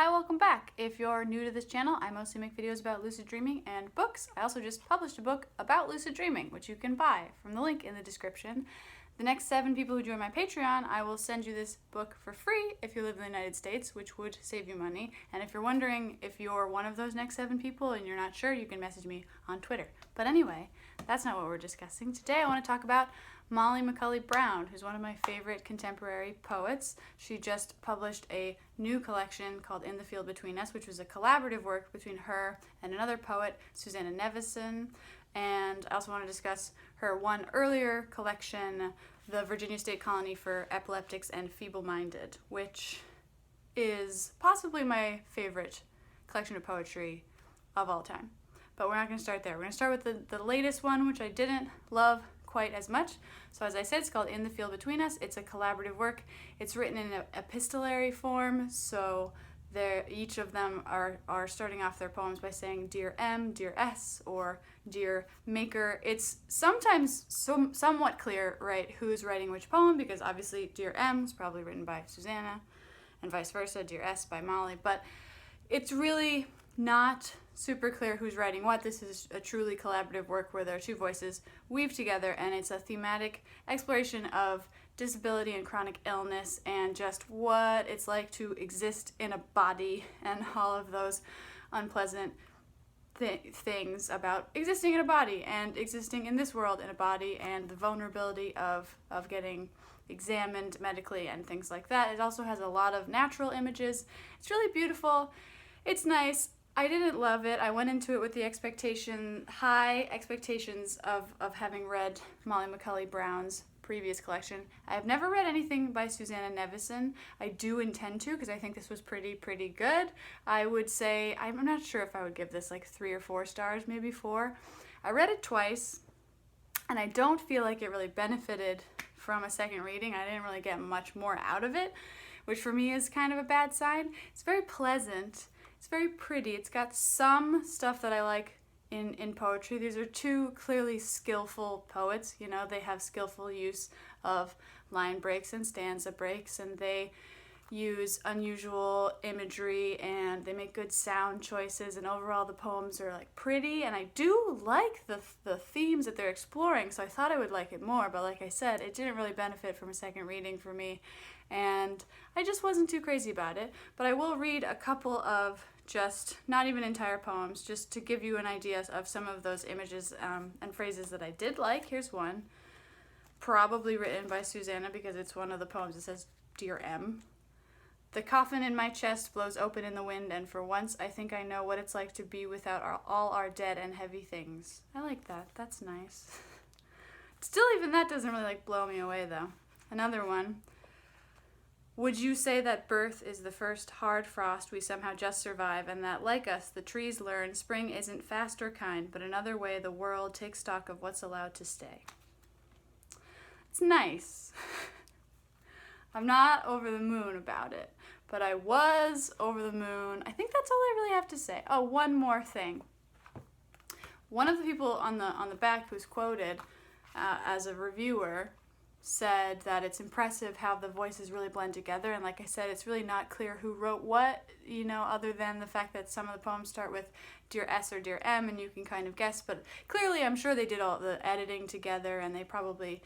Hi, welcome back. If you're new to this channel, I mostly make videos about lucid dreaming and books. I also just published a book about lucid dreaming, which you can buy from the link in the description. The next 7 people who join my Patreon, I will send you this book for free if you live in the United States, which would save you money. And if you're wondering if you're one of those next 7 people and you're not sure, you can message me on Twitter. But anyway, that's not what we're discussing. Today I want to talk about McCully Brown, who's one of my favorite contemporary poets. She just published a new collection called In the Field Between Us, which was a collaborative work between her and another poet, Susannah Nevison. And I also want to discuss her one earlier collection, The Virginia State Colony for Epileptics and Feebleminded, which is possibly my favorite collection of poetry of all time. But we're not going to start there. We're going to start with the latest one, which I didn't love quite as much. So as I said, it's called In the Field Between Us. It's a collaborative work. It's written in an epistolary form, so each of them are starting off their poems by saying Dear M, Dear S, or Dear Maker. It's sometimes somewhat clear, right, who's writing which poem, because obviously Dear M is probably written by Susannah, and vice versa, Dear S by Molly, but it's really not super clear who's writing what. This is a truly collaborative work where there are 2 voices weave together, and it's a thematic exploration of disability and chronic illness and just what it's like to exist in a body and all of those unpleasant things about existing in a body and existing in this world in a body, and the vulnerability of getting examined medically and things like that. It also has a lot of natural images. It's really beautiful. It's nice. I didn't love it. I went into it with the high expectations of having read McCully Brown's previous collection. I have never read anything by Susannah Nevison. I do intend to, because I think this was pretty good. I would say, I'm not sure if I would give this like 3 or 4 stars, maybe 4. I read it twice, and I don't feel like it really benefited from a second reading. I didn't really get much more out of it, which for me is kind of a bad sign. It's very pleasant. It's very pretty. It's got some stuff that I like in poetry. These are 2 clearly skillful poets. You know, they have skillful use of line breaks and stanza breaks, and they use unusual imagery, and they make good sound choices, and overall the poems are like pretty, and I do like the themes that they're exploring, so I thought I would like it more, but like I said, it didn't really benefit from a second reading for me, and I just wasn't too crazy about it. But I will read a couple of just, not even entire poems, just to give you an idea of some of those images and phrases that I did like. Here's one, probably written by Susannah because it's one of the poems. It says, Dear M. The coffin in my chest blows open in the wind, and for once I think I know what it's like to be without all our dead and heavy things. I like that. That's nice. Still, even that doesn't really like blow me away though. Another one. Would you say that birth is the first hard frost we somehow just survive, and that, like us, the trees learn spring isn't fast or kind, but another way the world takes stock of what's allowed to stay? It's nice. I'm not over the moon about it, but I was over the moon. I think that's all I really have to say. Oh, one more thing. One of the people on the back who's quoted as a reviewer said that it's impressive how the voices really blend together, and like I said, it's really not clear who wrote what, you know, other than the fact that some of the poems start with Dear S or Dear M, and you can kind of guess, but clearly I'm sure they did all the editing together, and they probably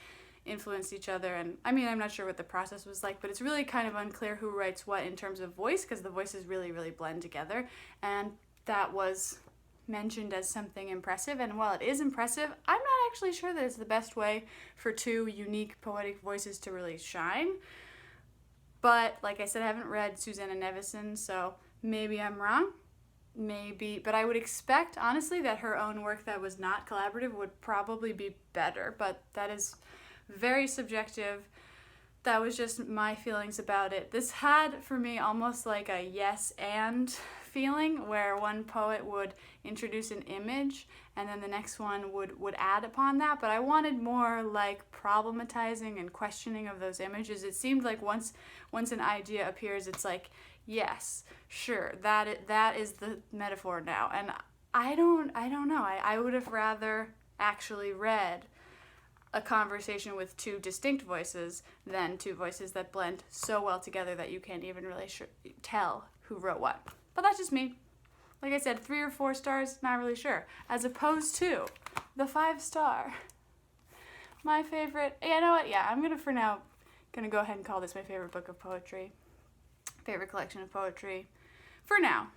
influenced each other. And I mean, I'm not sure what the process was like, but it's really kind of unclear who writes what in terms of voice, because the voices really blend together, and that was mentioned as something impressive. And while it is impressive, I'm not actually sure that it's the best way for 2 unique poetic voices to really shine. But like I said, I haven't read Susannah Nevison, so maybe I'm wrong. Maybe, but I would expect, honestly, that her own work that was not collaborative would probably be better, but that is very subjective. That was just my feelings about it. This had, for me, almost like a yes and feeling, where one poet would introduce an image and then the next one would add upon that, but I wanted more like problematizing and questioning of those images. It seemed like once an idea appears, it's like, yes, sure, that is the metaphor now, and I don't know. I would have rather actually read a conversation with 2 distinct voices than 2 voices that blend so well together that you can't even really tell who wrote what. But that's just me. Like I said, 3 or 4 stars, not really sure. As opposed to the 5-star. My favorite, you know what, yeah, I'm gonna for now, go ahead and call this my favorite book of poetry. Favorite collection of poetry. For now.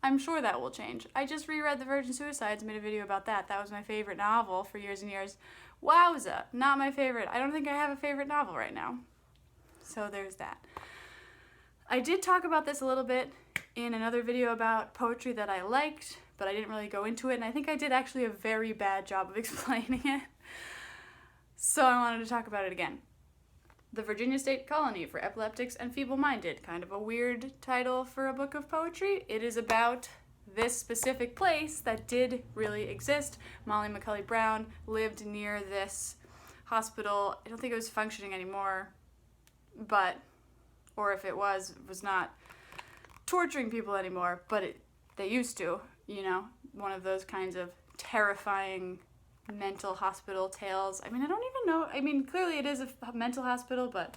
I'm sure that will change. I just reread The Virgin Suicides, made a video about that. That was my favorite novel for years and years. Wowza, not my favorite. I don't think I have a favorite novel right now. So there's that. I did talk about this a little bit in another video about poetry that I liked, but I didn't really go into it, and I think I did actually a very bad job of explaining it. So I wanted to talk about it again. The Virginia State Colony for Epileptics and Feebleminded. Kind of a weird title for a book of poetry. It is about this specific place that did really exist. Molly McCully Brown lived near this hospital. I don't think it was functioning anymore, but, or if it was not torturing people anymore, but they used to, you know, one of those kinds of terrifying mental hospital tales. I mean, I don't even know. I mean, clearly it is a mental hospital, but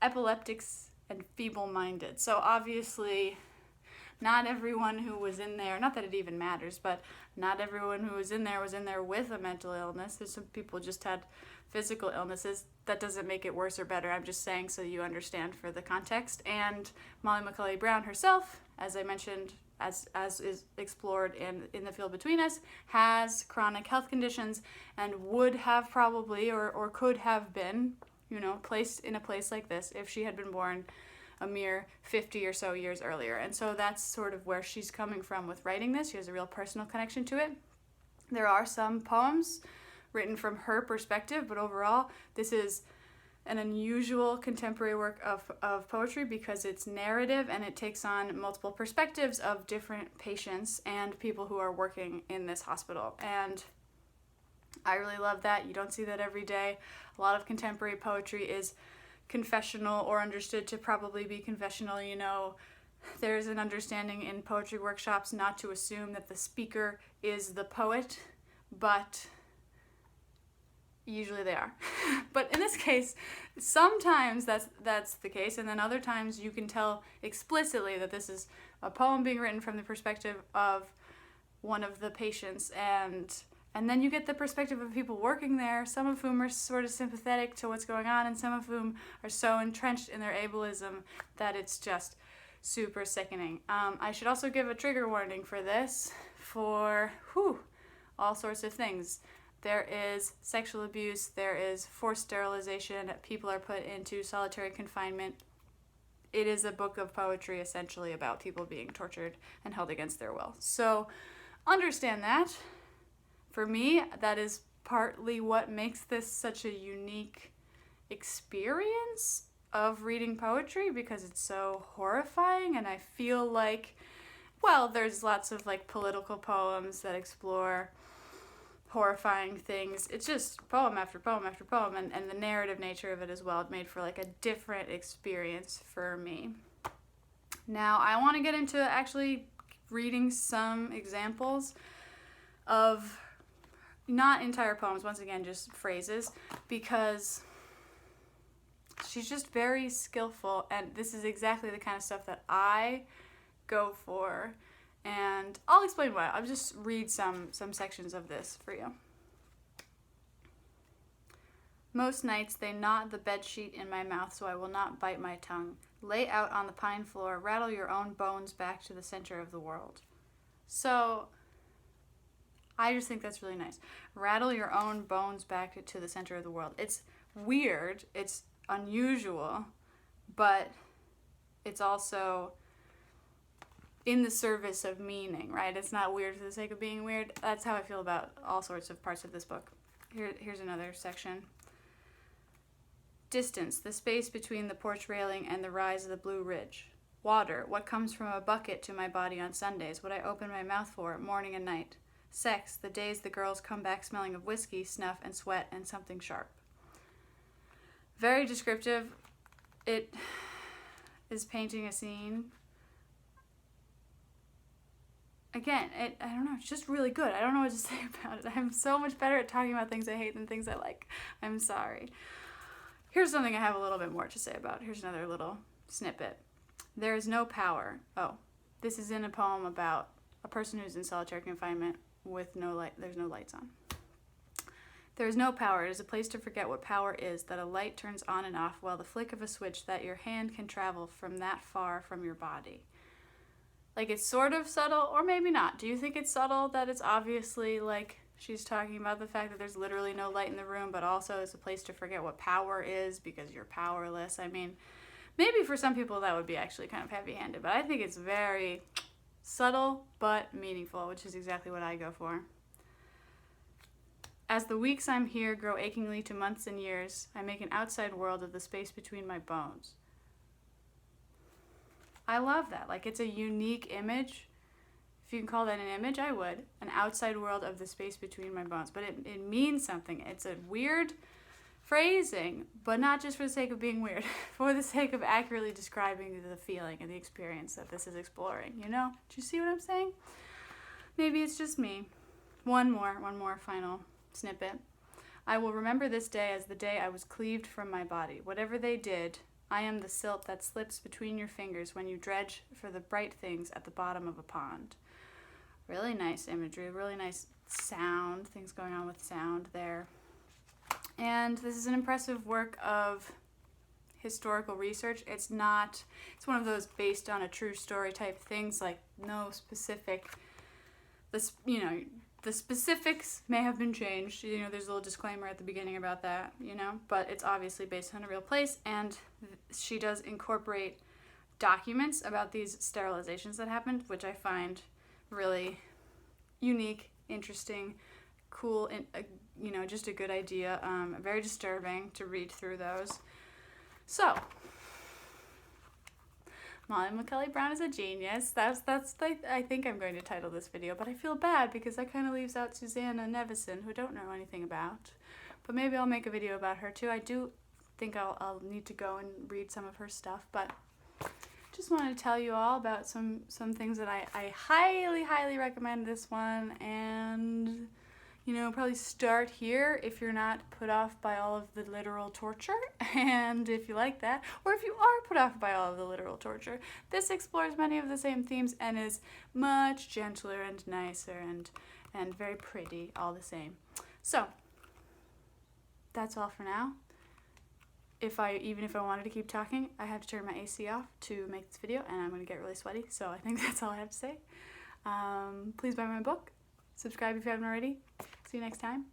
epileptics and feeble-minded. So obviously, not everyone who was in there, not that it even matters, but not everyone who was in there with a mental illness. There's some people just had physical illnesses. That doesn't make it worse or better. I'm just saying so you understand for the context. And Molly McCully Brown herself, as I mentioned, as is explored in The Field Between Us, has chronic health conditions and would have probably or could have been, you know, placed in a place like this if she had been born a mere 50 or so years earlier. And so that's sort of where she's coming from with writing this. She has a real personal connection to it. There are some poems written from her perspective, but overall, this is an unusual contemporary work of poetry because it's narrative and it takes on multiple perspectives of different patients and people who are working in this hospital. And I really love that. You don't see that every day. A lot of contemporary poetry is confessional or understood to probably be confessional. You know, there's an understanding in poetry workshops not to assume that the speaker is the poet, but usually they are. But in this case, sometimes that's the case, and then other times you can tell explicitly that this is a poem being written from the perspective of one of the patients, and then you get the perspective of people working there, some of whom are sort of sympathetic to what's going on, and some of whom are so entrenched in their ableism that it's just super sickening. I should also give a trigger warning for this, for all sorts of things. There is sexual abuse, there is forced sterilization, people are put into solitary confinement. It is a book of poetry essentially about people being tortured and held against their will. So understand that. For me, that is partly what makes this such a unique experience of reading poetry, because it's so horrifying, and I feel like, well, there's lots of like political poems that explore horrifying things. It's just poem after poem after poem, and the narrative nature of it as well made for like a different experience for me. Now I want to get into actually reading some examples of not entire poems, once again just phrases, because she's just very skillful, and this is exactly the kind of stuff that I go for. And I'll explain why. I'll just read some sections of this for you. Most nights they knot the bedsheet in my mouth so I will not bite my tongue. Lay out on the pine floor, rattle your own bones back to the center of the world. So I just think that's really nice. Rattle your own bones back to the center of the world. It's weird, it's unusual, but it's also in the service of meaning, right? It's not weird for the sake of being weird. That's how I feel about all sorts of parts of this book. Here's another section. Distance, the space between the porch railing and the rise of the Blue Ridge. Water, what comes from a bucket to my body on Sundays, what I open my mouth for morning and night. Sex, the days the girls come back smelling of whiskey, snuff, and sweat, and something sharp. Very descriptive. It is painting a scene. Again, I don't know, it's just really good. I don't know what to say about it. I'm so much better at talking about things I hate than things I like. I'm sorry. Here's something I have a little bit more to say about. Here's another little snippet. There is no power. Oh, this is in a poem about a person who's in solitary confinement with no light. There's no lights on. There is no power. It is a place to forget what power is, that a light turns on and off while the flick of a switch, that your hand can travel from that far from your body. Like, it's sort of subtle, or maybe not. Do you think it's subtle that it's obviously like she's talking about the fact that there's literally no light in the room, but also it's a place to forget what power is because you're powerless? I mean, maybe for some people that would be actually kind of heavy-handed, but I think it's very subtle but meaningful, which is exactly what I go for. As the weeks I'm here grow achingly to months and years, I make an outside world of the space between my bones. I love that. Like, it's a unique image. If you can call that an image, I would. An outside world of the space between my bones. But it means something. It's a weird phrasing, but not just for the sake of being weird, for the sake of accurately describing the feeling and the experience that this is exploring, you know? Do you see what I'm saying? Maybe it's just me. One more final snippet. I will remember this day as the day I was cleaved from my body. Whatever they did, I am the silt that slips between your fingers when you dredge for the bright things at the bottom of a pond. Really nice imagery, really nice sound, things going on with sound there. And this is an impressive work of historical research. It's one of those based on a true story type things, like no specific, the specifics may have been changed. You know, there's a little disclaimer at the beginning about that, you know, but it's obviously based on a real place, and she does incorporate documents about these sterilizations that happened, which I find really unique, interesting, cool, and just a good idea. Very disturbing to read through those. So, Molly McCully Brown is a genius. That's I think I'm going to title this video, but I feel bad because that kind of leaves out Susannah Nevison, who I don't know anything about. But maybe I'll make a video about her too. I do think I'll need to go and read some of her stuff, but just wanted to tell you all about some things that I highly recommend this one, and probably start here if you're not put off by all of the literal torture, and if you like that, or if you are put off by all of the literal torture, this explores many of the same themes and is much gentler and nicer and very pretty all the same. So that's all for now. Even if I wanted to keep talking, I have to turn my AC off to make this video, and I'm going to get really sweaty, so I think that's all I have to say. Please buy my book. Subscribe if you haven't already. See you next time.